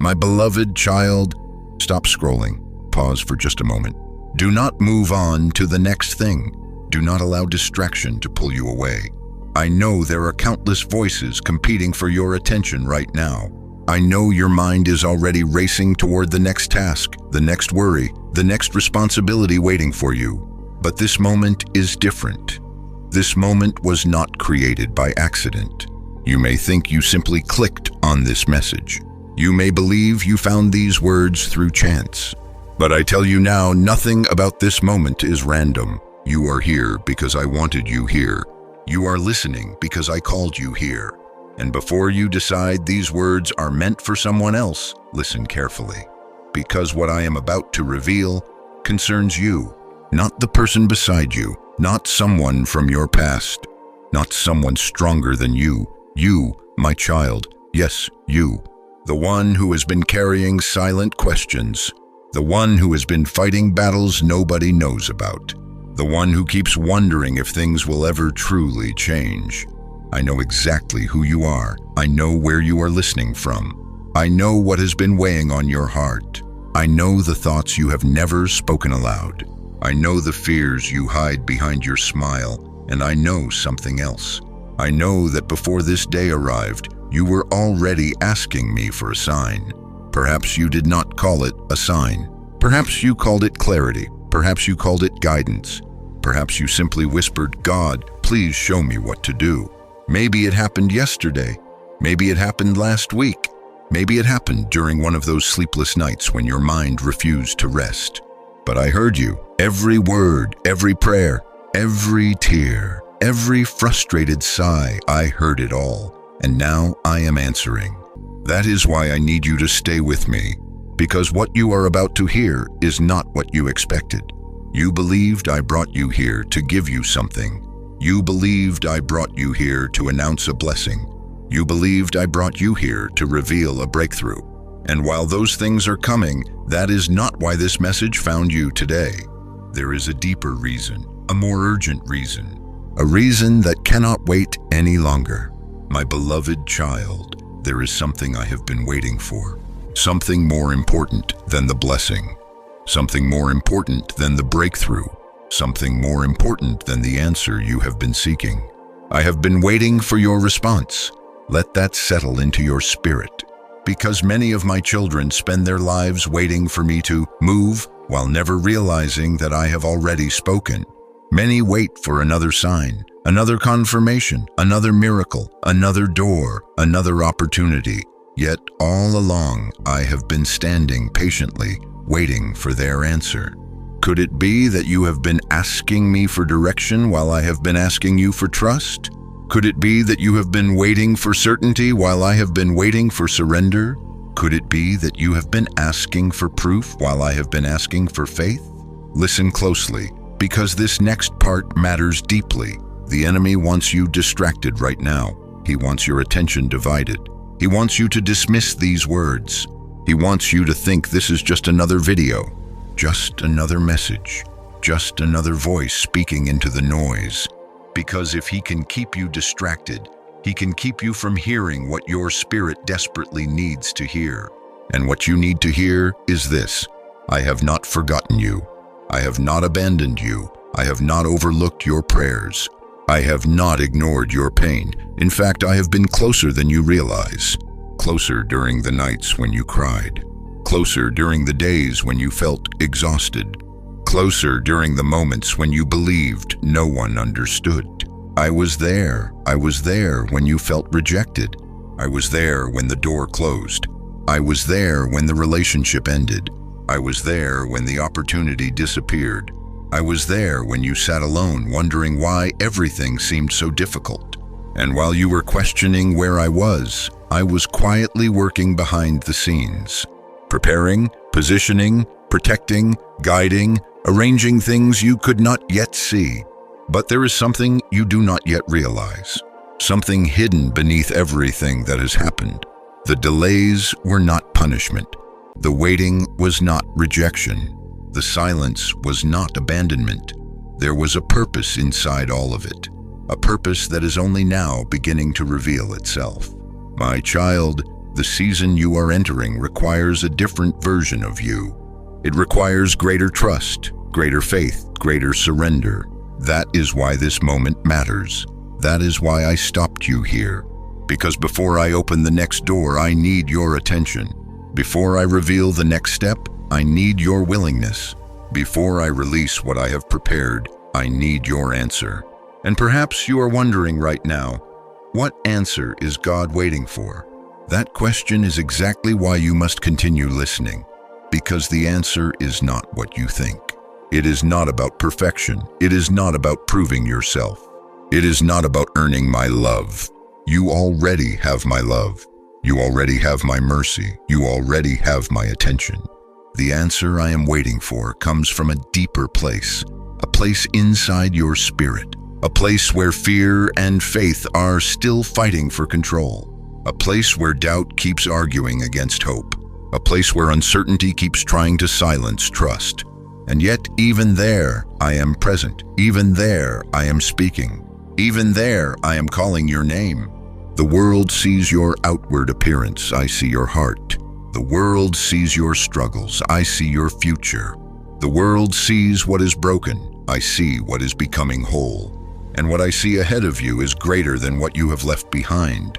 My beloved child, stop scrolling. Pause for just a moment. Do not move on to the next thing. Do not allow distraction to pull you away. I know there are countless voices competing for your attention right now. I know your mind is already racing toward the next task, the next worry, the next responsibility waiting for you. But this moment is different. This moment was not created by accident. You may think you simply clicked on this message. You may believe you found these words through chance. But I tell you now, nothing about this moment is random. You are here because I wanted you here. You are listening because I called you here. And before you decide these words are meant for someone else, listen carefully. Because what I am about to reveal concerns you, not the person beside you, not someone from your past, not someone stronger than you. You, my child, yes, you. The one who has been carrying silent questions. The one who has been fighting battles nobody knows about. The one who keeps wondering if things will ever truly change. I know exactly who you are. I know where you are listening from. I know what has been weighing on your heart. I know the thoughts you have never spoken aloud. I know the fears you hide behind your smile, and I know something else. I know that before this day arrived, you were already asking me for a sign. Perhaps you did not call it a sign. Perhaps you called it clarity. Perhaps you called it guidance. Perhaps you simply whispered, "God, please show me what to do." Maybe it happened yesterday. Maybe it happened last week. Maybe it happened during one of those sleepless nights when your mind refused to rest. But I heard you. Every word, every prayer, every tear, every frustrated sigh, I heard it all. And now I am answering. That is why I need you to stay with me, because what you are about to hear is not what you expected. You believed I brought you here to give you something. You believed I brought you here to announce a blessing. You believed I brought you here to reveal a breakthrough. And while those things are coming, that is not why this message found you today. There is a deeper reason, a more urgent reason, a reason that cannot wait any longer. My beloved child, there is something I have been waiting for. Something more important than the blessing. Something more important than the breakthrough. Something more important than the answer you have been seeking. I have been waiting for your response. Let that settle into your spirit. Because many of my children spend their lives waiting for me to move while never realizing that I have already spoken. Many wait for another sign, another confirmation, another miracle, another door, another opportunity. Yet all along, I have been standing patiently, waiting for their answer. Could it be that you have been asking me for direction while I have been asking you for trust? Could it be that you have been waiting for certainty while I have been waiting for surrender? Could it be that you have been asking for proof while I have been asking for faith? Listen closely, because this next part matters deeply. The enemy wants you distracted right now. He wants your attention divided. He wants you to dismiss these words. He wants you to think this is just another video, just another message, just another voice speaking into the noise. Because if he can keep you distracted, he can keep you from hearing what your spirit desperately needs to hear. And what you need to hear is this: I have not forgotten you. I have not abandoned you. I have not overlooked your prayers. I have not ignored your pain. In fact, I have been closer than you realize. Closer during the nights when you cried. Closer during the days when you felt exhausted. Closer during the moments when you believed no one understood. I was there. I was there when you felt rejected. I was there when the door closed. I was there when the relationship ended. I was there when the opportunity disappeared. I was there when you sat alone wondering why everything seemed so difficult. And while you were questioning where I was quietly working behind the scenes. Preparing, positioning, protecting, guiding, arranging things you could not yet see. But there is something you do not yet realize. Something hidden beneath everything that has happened. The delays were not punishment. The waiting was not rejection. The silence was not abandonment. There was a purpose inside all of it. A purpose that is only now beginning to reveal itself. My child, The season you are entering requires a different version of you. It requires greater trust, greater faith, greater surrender. That is why this moment matters. That is why I stopped you here. Because before I open the next door, I need your attention. Before I reveal the next step, I need your willingness. Before I release what I have prepared, I need your answer. And perhaps you are wondering right now, what answer is God waiting for? That question is exactly why you must continue listening. Because the answer is not what you think. It is not about perfection. It is not about proving yourself. It is not about earning my love. You already have my love. You already have my mercy. You already have my attention. The answer I am waiting for comes from a deeper place, a place inside your spirit, a place where fear and faith are still fighting for control, a place where doubt keeps arguing against hope, a place where uncertainty keeps trying to silence trust. And yet, even there, I am present. Even there, I am speaking. Even there, I am calling your name. The world sees your outward appearance. I see your heart. The world sees your struggles. I see your future. The world sees what is broken. I see what is becoming whole. And what I see ahead of you is greater than what you have left behind.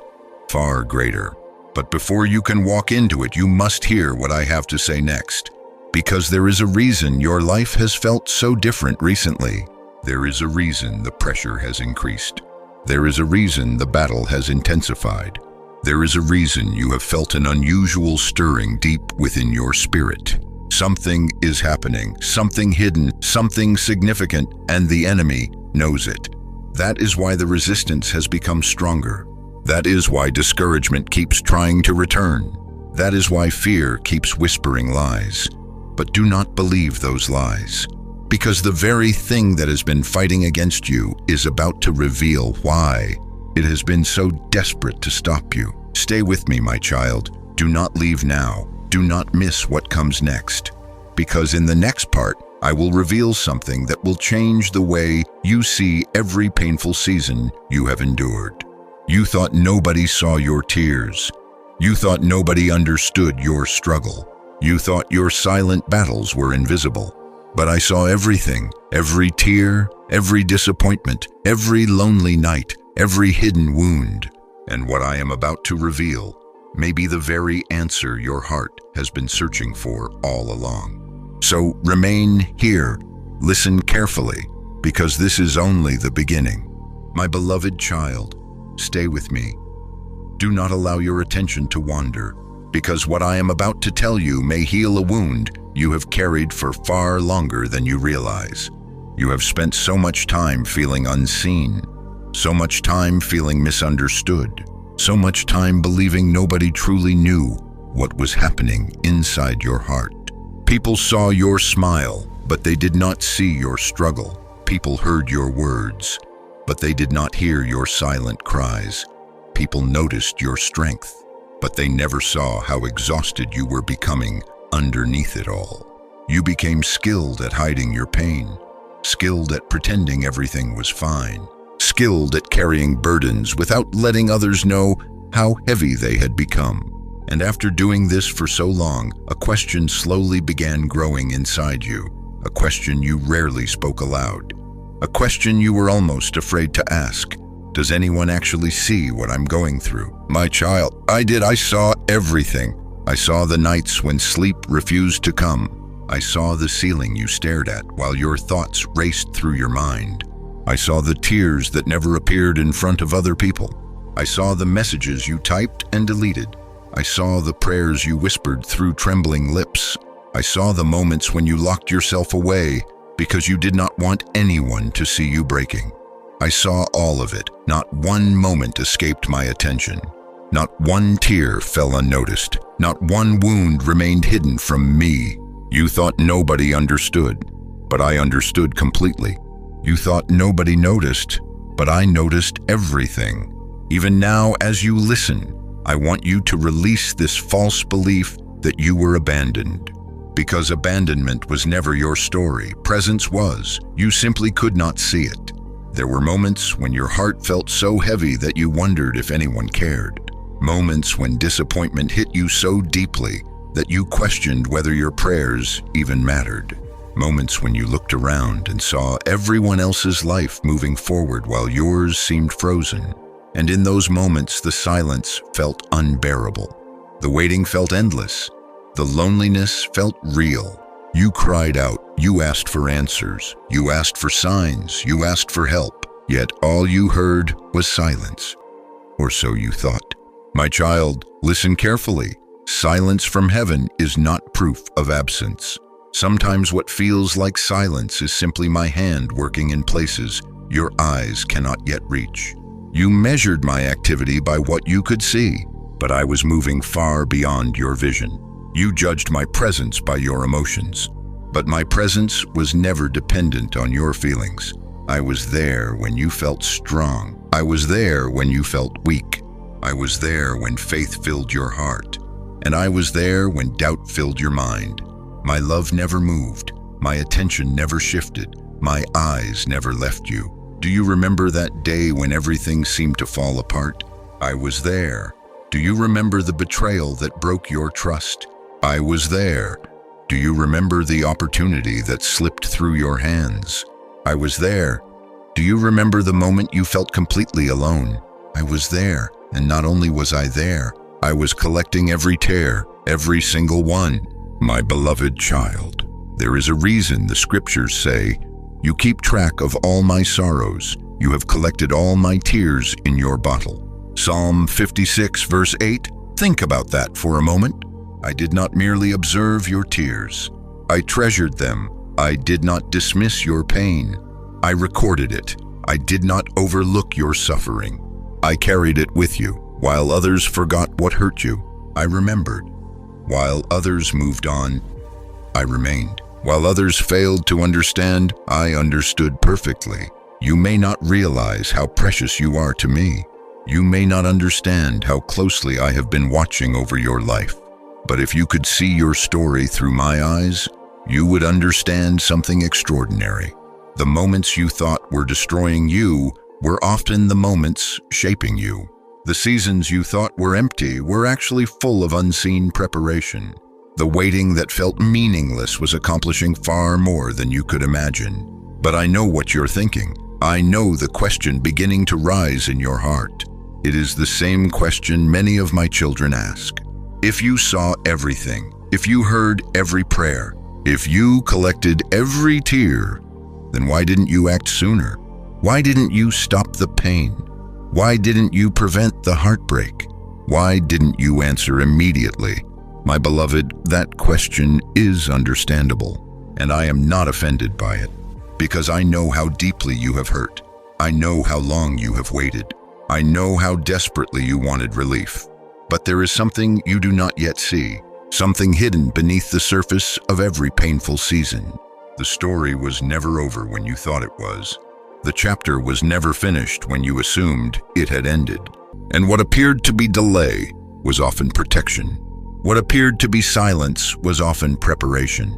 Far greater. But before you can walk into it, you must hear what I have to say next. Because there is a reason your life has felt so different recently. There is a reason the pressure has increased. There is a reason the battle has intensified. There is a reason you have felt an unusual stirring deep within your spirit. Something is happening, something hidden, something significant, and the enemy knows it. That is why the resistance has become stronger. That is why discouragement keeps trying to return. That is why fear keeps whispering lies. But do not believe those lies. Because the very thing that has been fighting against you is about to reveal why it has been so desperate to stop you. Stay with me, my child. Do not leave now. Do not miss what comes next. Because in the next part, I will reveal something that will change the way you see every painful season you have endured. You thought nobody saw your tears. You thought nobody understood your struggle. You thought your silent battles were invisible. But I saw everything, every tear, every disappointment, every lonely night, every hidden wound. And what I am about to reveal may be the very answer your heart has been searching for all along. So remain here, listen carefully, because this is only the beginning. My beloved child, stay with me. Do not allow your attention to wander, because what I am about to tell you may heal a wound you have carried for far longer than you realize. You have spent so much time feeling unseen, so much time feeling misunderstood, so much time believing nobody truly knew what was happening inside your heart. People saw your smile, but they did not see your struggle. People heard your words, but they did not hear your silent cries. People noticed your strength, but they never saw how exhausted you were becoming underneath it all. You became skilled at hiding your pain, skilled at pretending everything was fine, skilled at carrying burdens without letting others know how heavy they had become. And after doing this for so long, a question slowly began growing inside you, a question you rarely spoke aloud, a question you were almost afraid to ask. Does anyone actually see what I'm going through? My child, I saw everything. I saw the nights when sleep refused to come. I saw the ceiling you stared at while your thoughts raced through your mind. I saw the tears that never appeared in front of other people. I saw the messages you typed and deleted. I saw the prayers you whispered through trembling lips. I saw the moments when you locked yourself away because you did not want anyone to see you breaking. I saw all of it. Not one moment escaped my attention. Not one tear fell unnoticed. Not one wound remained hidden from me. You thought nobody understood, but I understood completely. You thought nobody noticed, but I noticed everything. Even now, as you listen, I want you to release this false belief that you were abandoned. Because abandonment was never your story. Presence was. You simply could not see it. There were moments when your heart felt so heavy that you wondered if anyone cared. Moments when disappointment hit you so deeply that you questioned whether your prayers even mattered. Moments when you looked around and saw everyone else's life moving forward while yours seemed frozen. And in those moments, the silence felt unbearable. The waiting felt endless. The loneliness felt real. You cried out. You asked for answers. You asked for signs. You asked for help. Yet all you heard was silence. Or so you thought. My child, listen carefully. Silence from heaven is not proof of absence. Sometimes what feels like silence is simply my hand working in places your eyes cannot yet reach. You measured my activity by what you could see, but I was moving far beyond your vision. You judged my presence by your emotions, but my presence was never dependent on your feelings. I was there when you felt strong. I was there when you felt weak. I was there when faith filled your heart, and I was there when doubt filled your mind. My love never moved. My attention never shifted. My eyes never left you. Do you remember that day when everything seemed to fall apart? I was there. Do you remember the betrayal that broke your trust? I was there. Do you remember the opportunity that slipped through your hands? I was there. Do you remember the moment you felt completely alone? I was there, and not only was I there, I was collecting every tear, every single one. My beloved child, there is a reason the scriptures say, you keep track of all my sorrows. You have collected all my tears in your bottle. Psalm 56 verse 8, think about that for a moment. I did not merely observe your tears. I treasured them. I did not dismiss your pain. I recorded it. I did not overlook your suffering. I carried it with you. While others forgot what hurt you, I remembered. While others moved on, I remained. While others failed to understand, I understood perfectly. You may not realize how precious you are to me. You may not understand how closely I have been watching over your life. But if you could see your story through my eyes, you would understand something extraordinary. The moments you thought were destroying you were often the moments shaping you. The seasons you thought were empty were actually full of unseen preparation. The waiting that felt meaningless was accomplishing far more than you could imagine. But I know what you're thinking. I know the question beginning to rise in your heart. It is the same question many of my children ask. If you saw everything, if you heard every prayer, if you collected every tear, then why didn't you act sooner? Why didn't you stop the pain? Why didn't you prevent the heartbreak? Why didn't you answer immediately? My beloved, that question is understandable, and I am not offended by it, because I know how deeply you have hurt. I know how long you have waited. I know how desperately you wanted relief. But there is something you do not yet see, something hidden beneath the surface of every painful season. The story was never over when you thought it was. The chapter was never finished when you assumed it had ended. And what appeared to be delay was often protection. What appeared to be silence was often preparation.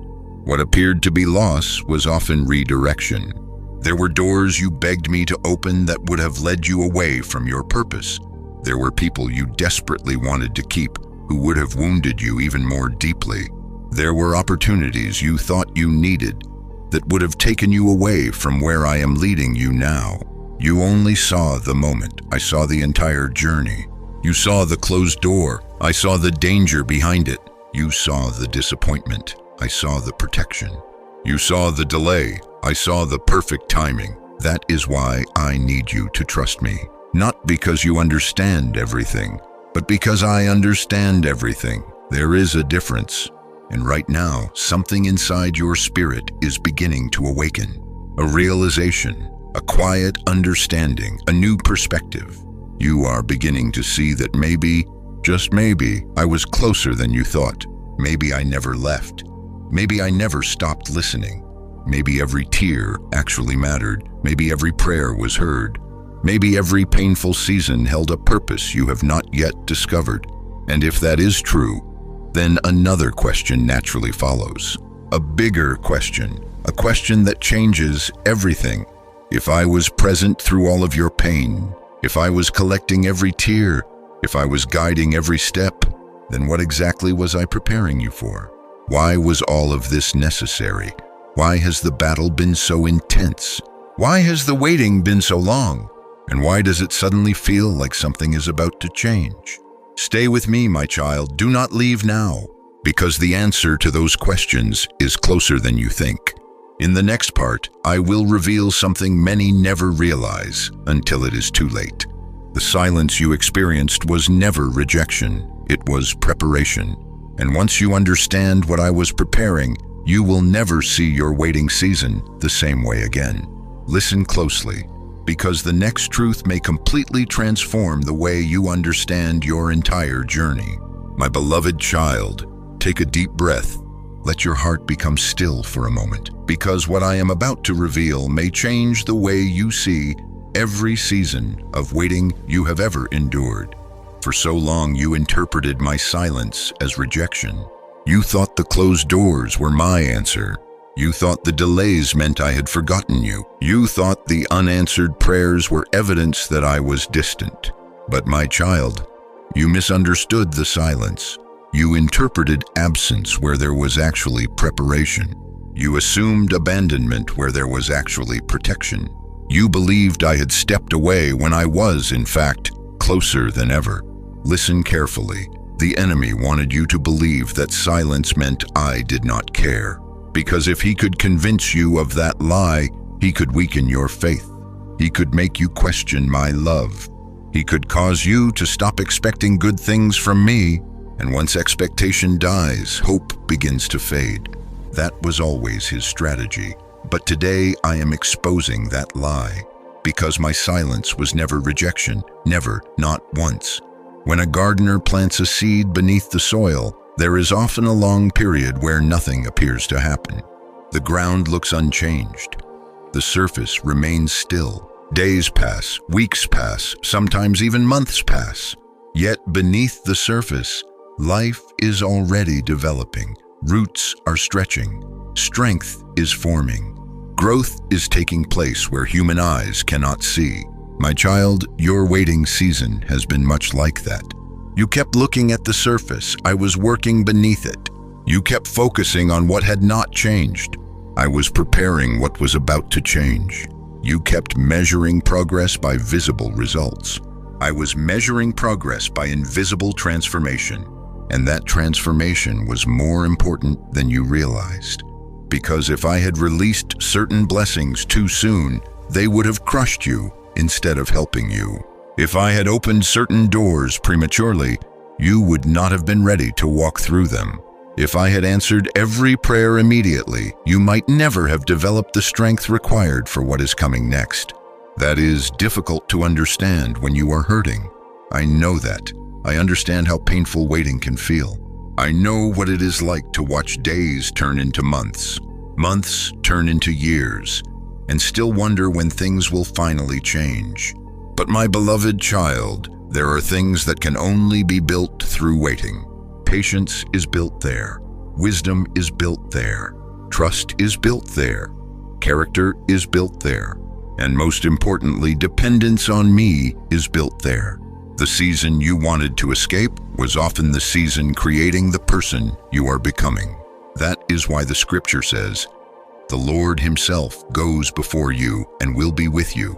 What appeared to be loss was often redirection. There were doors you begged me to open that would have led you away from your purpose. There were people you desperately wanted to keep who would have wounded you even more deeply. There were opportunities you thought you needed that would have taken you away from where I am leading you now. You only saw the moment. I saw the entire journey. You saw the closed door. I saw the danger behind it. You saw the disappointment. I saw the protection. You saw the delay. I saw the perfect timing. That is why I need you to trust me. Not because you understand everything, but because I understand everything. There is a difference. And right now, something inside your spirit is beginning to awaken. A realization, a quiet understanding, a new perspective. You are beginning to see that maybe, just maybe, I was closer than you thought. Maybe I never left. Maybe I never stopped listening. Maybe every tear actually mattered. Maybe every prayer was heard. Maybe every painful season held a purpose you have not yet discovered. And if that is true, then another question naturally follows. A bigger question, a question that changes everything. If I was present through all of your pain, if I was collecting every tear, If I was guiding every step, then what exactly was I preparing you for? Why was all of this necessary? Why has the battle been so intense? Why has the waiting been so long? And why does it suddenly feel like something is about to change? Stay with me, my child. Do not leave now, because the answer to those questions is closer than you think. In the next part, I will reveal something many never realize until it is too late. The silence you experienced was never rejection, it was preparation. And once you understand what I was preparing, you will never see your waiting season the same way again. Listen closely, because the next truth may completely transform the way you understand your entire journey. My beloved child, take a deep breath. Let your heart become still for a moment, because what I am about to reveal may change the way you see every season of waiting you have ever endured. For so long you interpreted my silence as rejection. You thought the closed doors were my answer. You thought the delays meant I had forgotten you. You thought the unanswered prayers were evidence that I was distant. But my child, you misunderstood the silence. You interpreted absence where there was actually preparation. You assumed abandonment where there was actually protection. You believed I had stepped away when I was, in fact, closer than ever. Listen carefully. The enemy wanted you to believe that silence meant I did not care. Because if he could convince you of that lie, he could weaken your faith. He could make you question my love. He could cause you to stop expecting good things from me. And once expectation dies, hope begins to fade. That was always his strategy. But today I am exposing that lie, because my silence was never rejection, never, not once. When a gardener plants a seed beneath the soil, there is often a long period where nothing appears to happen. The ground looks unchanged. The surface remains still. Days pass, weeks pass, sometimes even months pass. Yet beneath the surface, life is already developing. Roots are stretching. Strength is forming. Growth is taking place where human eyes cannot see. My child, your waiting season has been much like that. You kept looking at the surface. I was working beneath it. You kept focusing on what had not changed. I was preparing what was about to change. You kept measuring progress by visible results. I was measuring progress by invisible transformation. And that transformation was more important than you realized. Because if I had released certain blessings too soon, they would have crushed you instead of helping you. If I had opened certain doors prematurely, you would not have been ready to walk through them. If I had answered every prayer immediately, you might never have developed the strength required for what is coming next. That is difficult to understand when you are hurting. I know that. I understand how painful waiting can feel. I know what it is like to watch days turn into months, months turn into years, and still wonder when things will finally change. But my beloved child, there are things that can only be built through waiting. Patience is built there. Wisdom is built there. Trust is built there. Character is built there. And most importantly, dependence on me is built there. The season you wanted to escape was often the season creating the person you are becoming. That is why the scripture says, "The Lord himself goes before you and will be with you.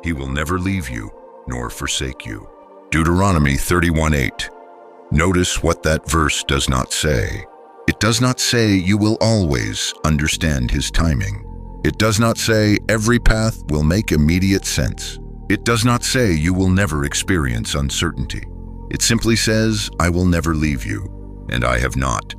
He will never leave you nor forsake you." Deuteronomy 31:8. Notice what that verse does not say. It does not say you will always understand his timing. It does not say every path will make immediate sense. It does not say you will never experience uncertainty. It simply says, I will never leave you, and I have not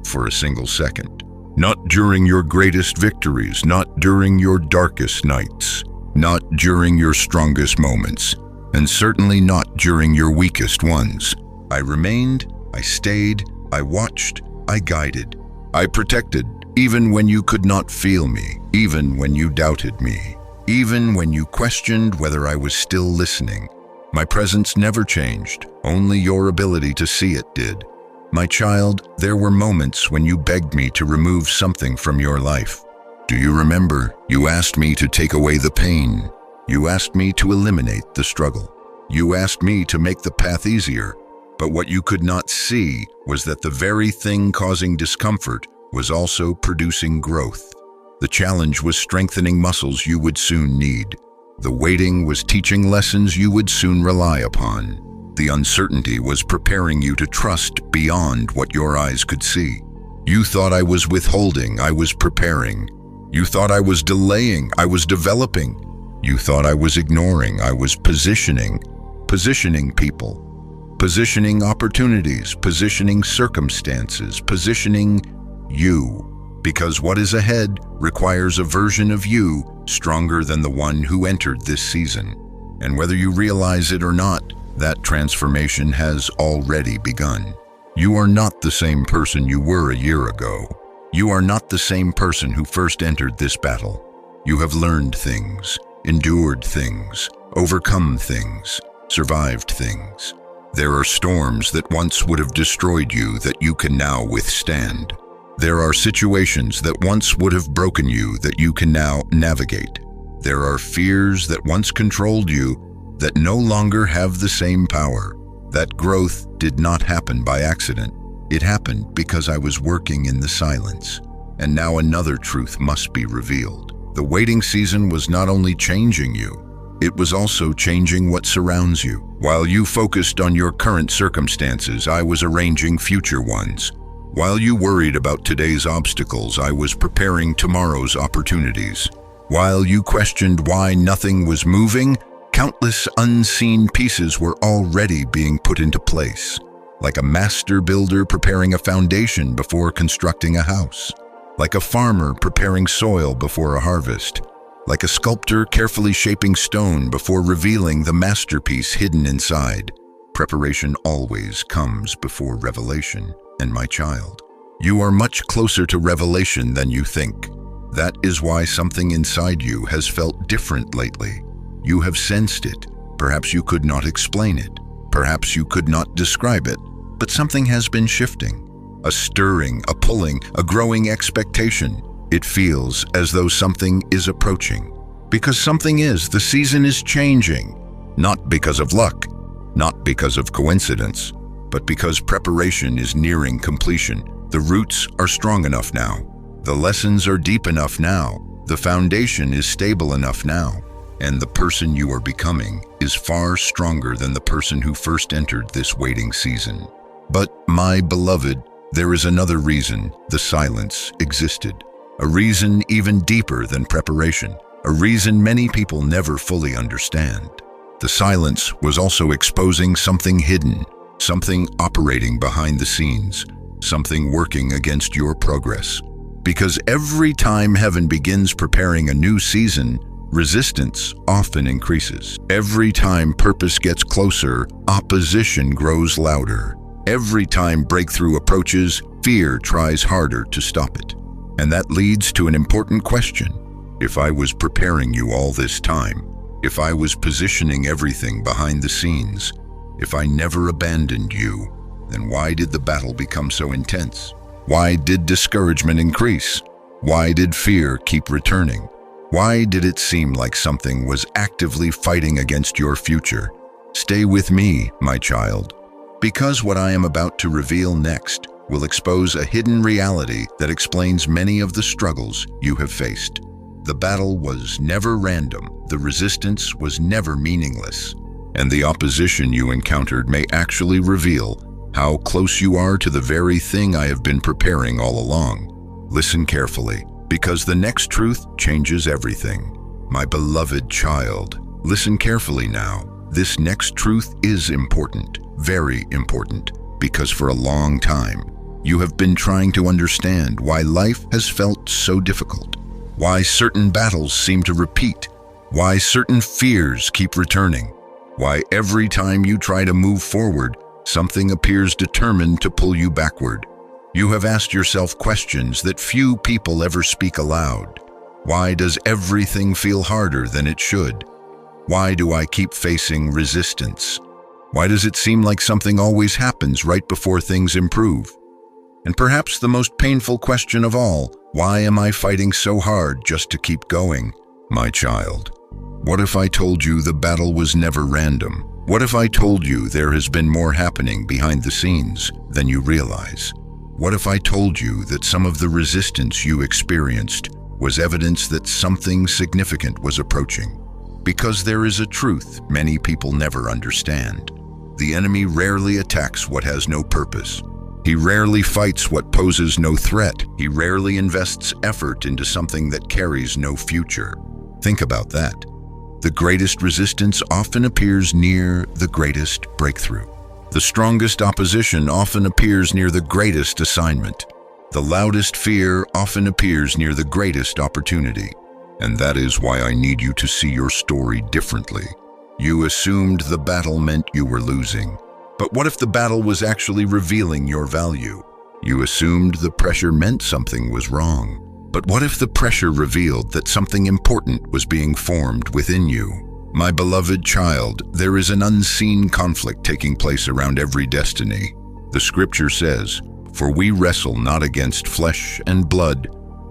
for a single second. Not during your greatest victories, not during your darkest nights, not during your strongest moments, and certainly not during your weakest ones. I remained, I stayed, I watched, I guided, I protected, even when you could not feel me, even when you doubted me, even when you questioned whether I was still listening. My presence never changed, only your ability to see it did. My child, there were moments when you begged me to remove something from your life. Do you remember? You asked me to take away the pain. You asked me to eliminate the struggle. You asked me to make the path easier, but what you could not see was that the very thing causing discomfort was also producing growth. The challenge was strengthening muscles you would soon need. The waiting was teaching lessons you would soon rely upon. The uncertainty was preparing you to trust beyond what your eyes could see. You thought I was withholding, I was preparing. You thought I was delaying, I was developing. You thought I was ignoring, I was positioning people, positioning opportunities, positioning circumstances, positioning you. Because what is ahead requires a version of you stronger than the one who entered this season. And whether you realize it or not, that transformation has already begun. You are not the same person you were a year ago. You are not the same person who first entered this battle. You have learned things, endured things, overcome things, survived things. There are storms that once would have destroyed you that you can now withstand. There are situations that once would have broken you that you can now navigate. There are fears that once controlled you that no longer have the same power. That growth did not happen by accident. It happened because I was working in the silence. And now another truth must be revealed. The waiting season was not only changing you, it was also changing what surrounds you. While you focused on your current circumstances, I was arranging future ones. While you worried about today's obstacles, I was preparing tomorrow's opportunities. While you questioned why nothing was moving, countless unseen pieces were already being put into place. Like a master builder preparing a foundation before constructing a house. Like a farmer preparing soil before a harvest. Like a sculptor carefully shaping stone before revealing the masterpiece hidden inside. Preparation always comes before revelation. And my child, you are much closer to revelation than you think. That is why something inside you has felt different lately. You have sensed it. Perhaps you could not explain it. Perhaps you could not describe it. But something has been shifting. A stirring, a pulling, a growing expectation. It feels as though something is approaching. Because something is, the season is changing. Not because of luck, not because of coincidence, but because preparation is nearing completion. The roots are strong enough now. The lessons are deep enough now. The foundation is stable enough now. And the person you are becoming is far stronger than the person who first entered this waiting season. But, my beloved, there is another reason the silence existed. A reason even deeper than preparation. A reason many people never fully understand. The silence was also exposing something hidden. Something operating behind the scenes, something working against your progress. Because every time heaven begins preparing a new season, resistance often increases. Every time purpose gets closer, opposition grows louder. Every time breakthrough approaches, fear tries harder to stop it. And that leads to an important question. If I was preparing you all this time, if I was positioning everything behind the scenes, if I never abandoned you, then why did the battle become so intense? Why did discouragement increase? Why did fear keep returning? Why did it seem like something was actively fighting against your future? Stay with me, my child, because what I am about to reveal next will expose a hidden reality that explains many of the struggles you have faced. The battle was never random. The resistance was never meaningless. And the opposition you encountered may actually reveal how close you are to the very thing I have been preparing all along. Listen carefully, because the next truth changes everything. My beloved child, listen carefully now. This next truth is important, very important, because for a long time, you have been trying to understand why life has felt so difficult, why certain battles seem to repeat, why certain fears keep returning. Why every time you try to move forward, something appears determined to pull you backward. You have asked yourself questions that few people ever speak aloud. Why does everything feel harder than it should? Why do I keep facing resistance? Why does it seem like something always happens right before things improve? And perhaps the most painful question of all, why am I fighting so hard just to keep going? My child, what if I told you the battle was never random? What if I told you there has been more happening behind the scenes than you realize? What if I told you that some of the resistance you experienced was evidence that something significant was approaching? Because there is a truth many people never understand. The enemy rarely attacks what has no purpose. He rarely fights what poses no threat. He rarely invests effort into something that carries no future. Think about that. The greatest resistance often appears near the greatest breakthrough. The strongest opposition often appears near the greatest assignment. The loudest fear often appears near the greatest opportunity. And that is why I need you to see your story differently. You assumed the battle meant you were losing. But what if the battle was actually revealing your value? You assumed the pressure meant something was wrong. But what if the pressure revealed that something important was being formed within you? My beloved child, there is an unseen conflict taking place around every destiny. The scripture says, "For we wrestle not against flesh and blood,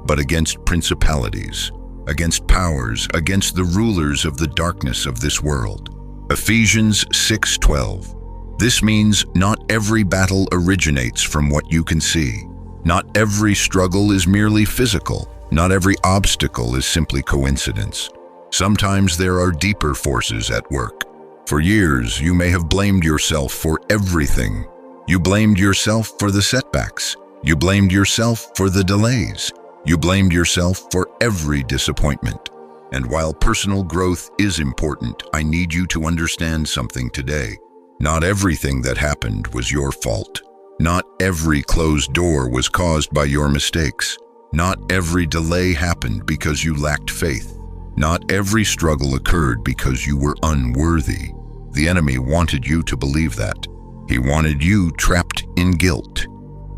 but against principalities, against powers, against the rulers of the darkness of this world." Ephesians 6:12. This means not every battle originates from what you can see. Not every struggle is merely physical. Not every obstacle is simply coincidence. Sometimes there are deeper forces at work. For years, you may have blamed yourself for everything. You blamed yourself for the setbacks. You blamed yourself for the delays. You blamed yourself for every disappointment. And while personal growth is important, I need you to understand something today. Not everything that happened was your fault. Not every closed door was caused by your mistakes. Not every delay happened because you lacked faith. Not every struggle occurred because you were unworthy. The enemy wanted you to believe that. He wanted you trapped in guilt.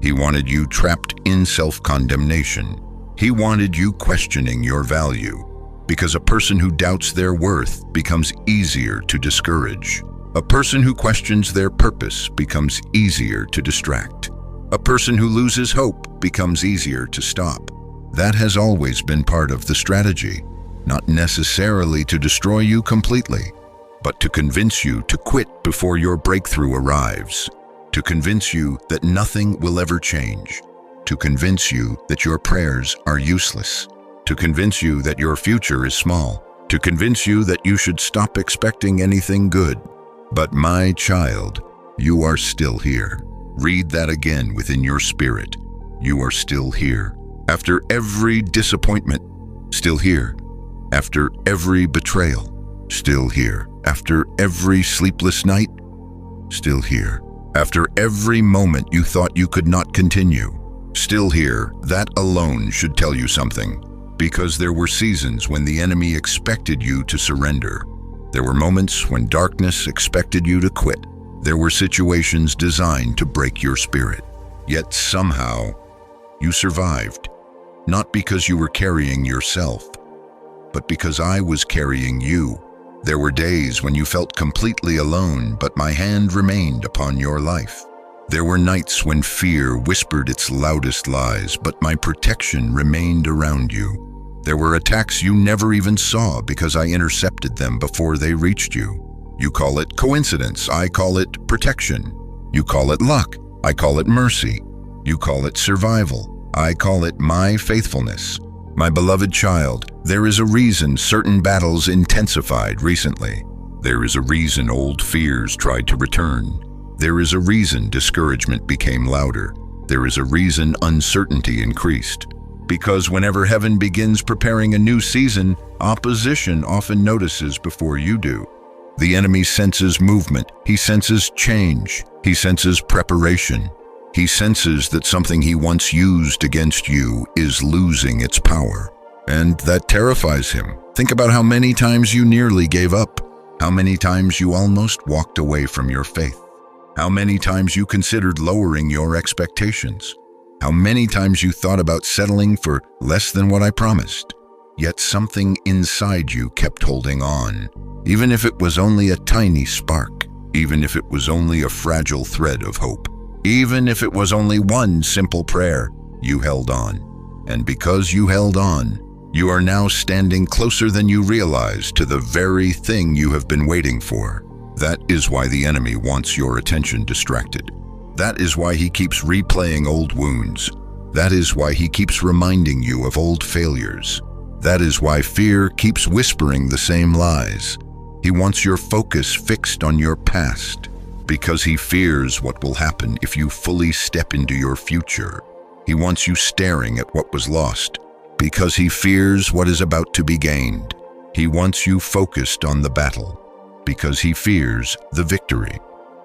He wanted you trapped in self-condemnation. He wanted you questioning your value, because a person who doubts their worth becomes easier to discourage. A person who questions their purpose becomes easier to distract. A person who loses hope becomes easier to stop. That has always been part of the strategy, not necessarily to destroy you completely, but to convince you to quit before your breakthrough arrives, to convince you that nothing will ever change, to convince you that your prayers are useless, to convince you that your future is small, to convince you that you should stop expecting anything good. But my child, you are still here. Read that again within your spirit. You are still here. After every disappointment, still here. After every betrayal, still here. After every sleepless night, still here. After every moment you thought you could not continue, still here. That alone should tell you something, because there were seasons when the enemy expected you to surrender. There were moments when darkness expected you to quit. There were situations designed to break your spirit. Yet somehow, you survived. Not because you were carrying yourself, but because I was carrying you. There were days when you felt completely alone, but my hand remained upon your life. There were nights when fear whispered its loudest lies, but my protection remained around you. There were attacks you never even saw because I intercepted them before they reached you. You call it coincidence, I call it protection. You call it luck, I call it mercy. You call it survival, I call it my faithfulness. My beloved child, there is a reason certain battles intensified recently. There is a reason old fears tried to return. There is a reason discouragement became louder. There is a reason uncertainty increased. Because whenever heaven begins preparing a new season, opposition often notices before you do. The enemy senses movement. He senses change. He senses preparation. He senses that something he once used against you is losing its power. And that terrifies him. Think about how many times you nearly gave up. How many times you almost walked away from your faith. How many times you considered lowering your expectations. How many times you thought about settling for less than what I promised. Yet something inside you kept holding on, even if it was only a tiny spark, even if it was only a fragile thread of hope, even if it was only one simple prayer, you held on. And because you held on, you are now standing closer than you realized to the very thing you have been waiting for. That is why the enemy wants your attention distracted. That is why he keeps replaying old wounds. That is why he keeps reminding you of old failures. That is why fear keeps whispering the same lies. He wants your focus fixed on your past, because he fears what will happen if you fully step into your future. He wants you staring at what was lost, because he fears what is about to be gained. He wants you focused on the battle, because he fears the victory.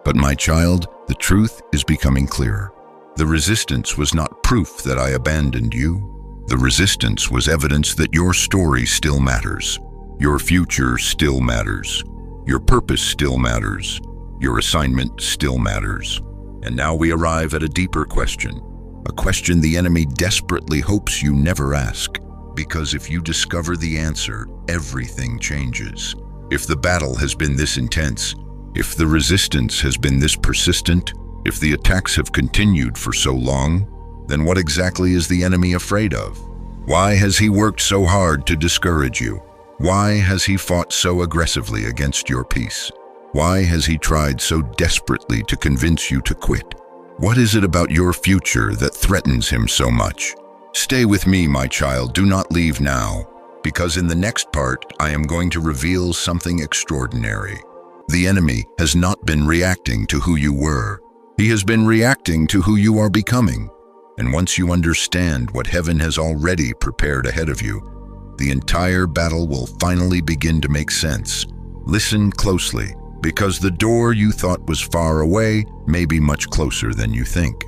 But my child, the truth is becoming clearer. The resistance was not proof that I abandoned you. The resistance was evidence that your story still matters. Your future still matters. Your purpose still matters. Your assignment still matters. And now we arrive at a deeper question. A question the enemy desperately hopes you never ask. Because if you discover the answer, everything changes. If the battle has been this intense, if the resistance has been this persistent, if the attacks have continued for so long, then what exactly is the enemy afraid of? Why has he worked so hard to discourage you? Why has he fought so aggressively against your peace? Why has he tried so desperately to convince you to quit? What is it about your future that threatens him so much? Stay with me, my child. Do not leave now, because in the next part, I am going to reveal something extraordinary. The enemy has not been reacting to who you were. He has been reacting to who you are becoming. And once you understand what heaven has already prepared ahead of you, the entire battle will finally begin to make sense. Listen closely, because the door you thought was far away may be much closer than you think.